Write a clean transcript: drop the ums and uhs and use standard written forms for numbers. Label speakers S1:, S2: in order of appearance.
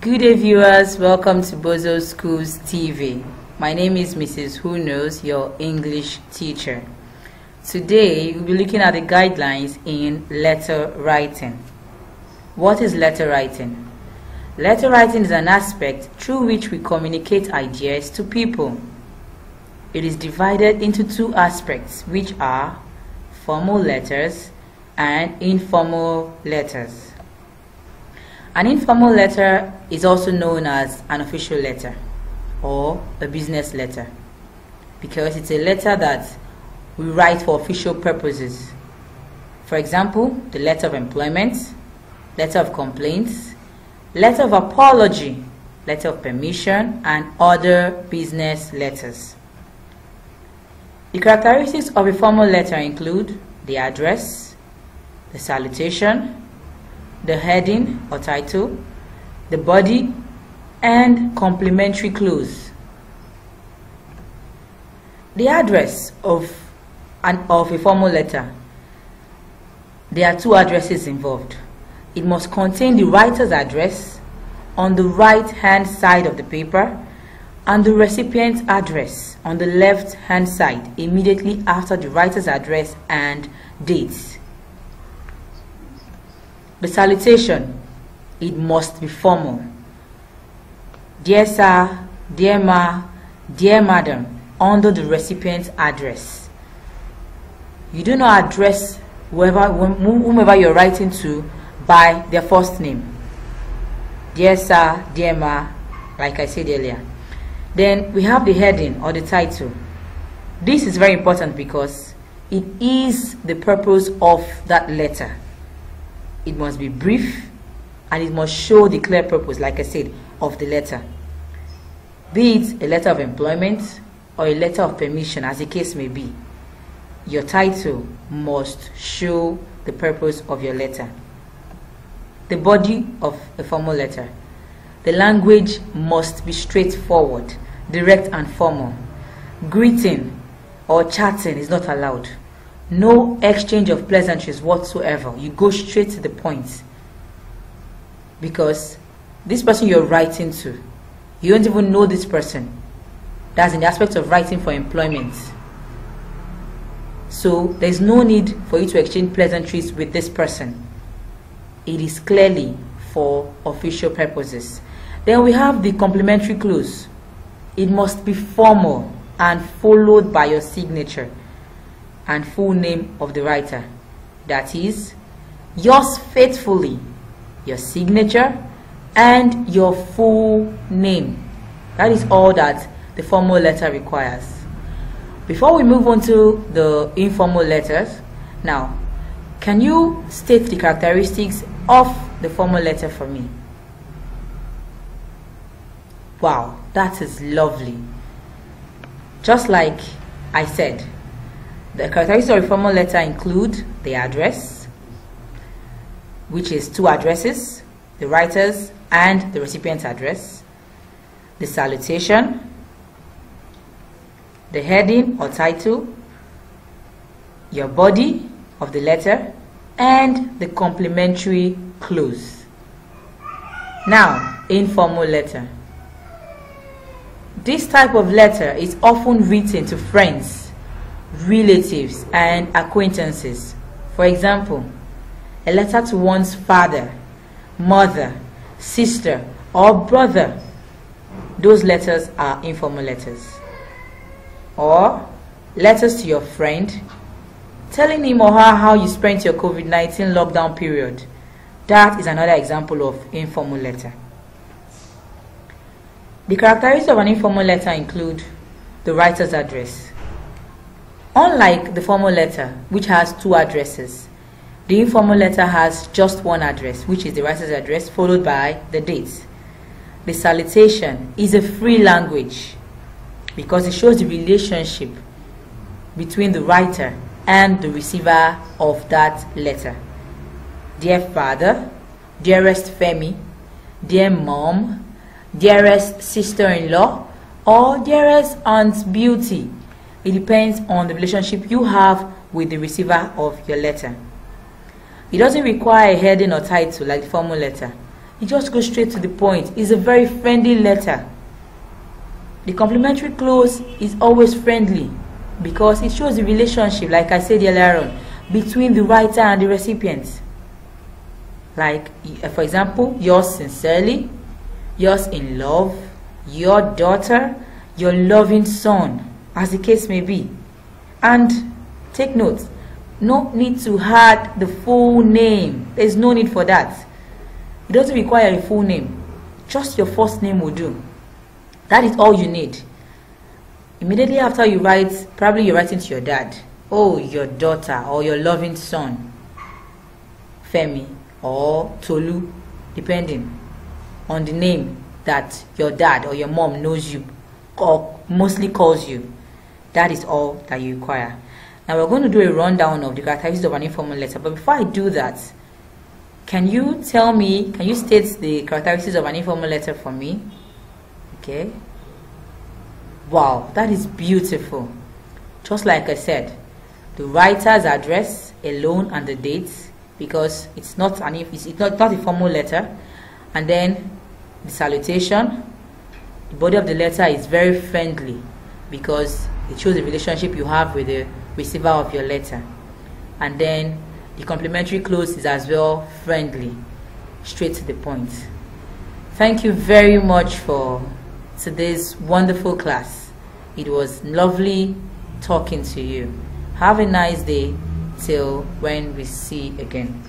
S1: Good day, viewers. Welcome to Bosol Schools TV. My name is Mrs. Who Knows, your English teacher. Today, we'll be looking at the guidelines in letter writing. What is letter writing? Letter writing is an aspect through which we communicate ideas to people. It is divided into two aspects, which are formal letters and informal letters. An informal letter is also known as an official letter or a business letter because it's a letter that we write for official purposes. For example, the letter of employment, letter of complaints, letter of apology, letter of permission, and other business letters. The characteristics of a formal letter include the address, the salutation, the heading or title, the body, and complimentary clause. The address of a formal letter, there are two addresses involved. It must contain the writer's address on the right hand side of the paper and the recipient's address on the left hand side immediately after the writer's address and dates. The salutation, it must be formal. Dear sir, dear ma, dear madam, under the recipient's address. You do not address whomever you're writing to by their first name. Dear sir, dear ma, like I said earlier. Then we have the heading or the title. This is very important because it is the purpose of that letter. It must be brief and it must show the clear purpose, like I said, of the letter. Be it a letter of employment or a letter of permission, as the case may be. Your title must show the purpose of your letter. The body of a formal letter. The language must be straightforward, direct and formal. Greeting or chatting is not allowed. No exchange of pleasantries whatsoever. You go straight to the point. Because this person you're writing to, you don't even know this person. That's in the aspect of writing for employment. So there's no need for you to exchange pleasantries with this person. It is clearly for official purposes. Then we have the complimentary clause. It must be formal and followed by your signature and full name of the writer. That is, yours faithfully, your signature, and your full name. That is all that the formal letter requires. Before we move on to the informal letters, now, can you state the characteristics of the formal letter for me? Wow, that is lovely. Just like I said, the characteristics of a formal letter include the address, which is two addresses, the writer's and the recipient's address, the salutation, the heading or title, your body of the letter, and the complimentary clause. Now, informal letter. This type of letter is often written to friends, relatives, and acquaintances. For example, a letter to one's father, mother, sister, or brother. Those letters are informal letters. Or letters to your friend, telling him or her how you spent your COVID-19 lockdown period. That is another example of informal letter. The characteristics of an informal letter include the writer's address. Unlike the formal letter, which has two addresses, the informal letter has just one address, which is the writer's address, followed by the date. The salutation is a free language because it shows the relationship between the writer and the receiver of that letter. Dear father, dearest Femi, dear mom, dearest sister-in-law, or dearest Aunt Beauty. It depends on the relationship you have with the receiver of your letter. It doesn't require a heading or title like the formal letter. It just goes straight to the point. It's a very friendly letter. The complimentary close is always friendly because it shows the relationship, like I said earlier on, between the writer and the recipient. Like, for example, yours sincerely, yours in love, your daughter, your loving son, as the case may be. And take note, no need to add the full name. There's no need for that. It doesn't require a full name. Just your first name will do. That is all you need. Immediately after you write, probably you're writing to your dad. Oh, your daughter or your loving son, Femi or Tolu, depending on the name that your dad or your mom knows you or mostly calls you. That is all that you require. Now we're going to do a rundown of the characteristics of an informal letter. But before I do that, can you state the characteristics of an informal letter for me? Okay. Wow, that is beautiful. Just like I said, the writer's address alone and the date, because it's not a formal letter, and then the salutation. The body of the letter is very friendly because it shows the relationship you have with the receiver of your letter, and then the complimentary close is as well friendly, straight to the point. Thank you very much for today's wonderful class. It was lovely talking to you. Have a nice day till when we see again.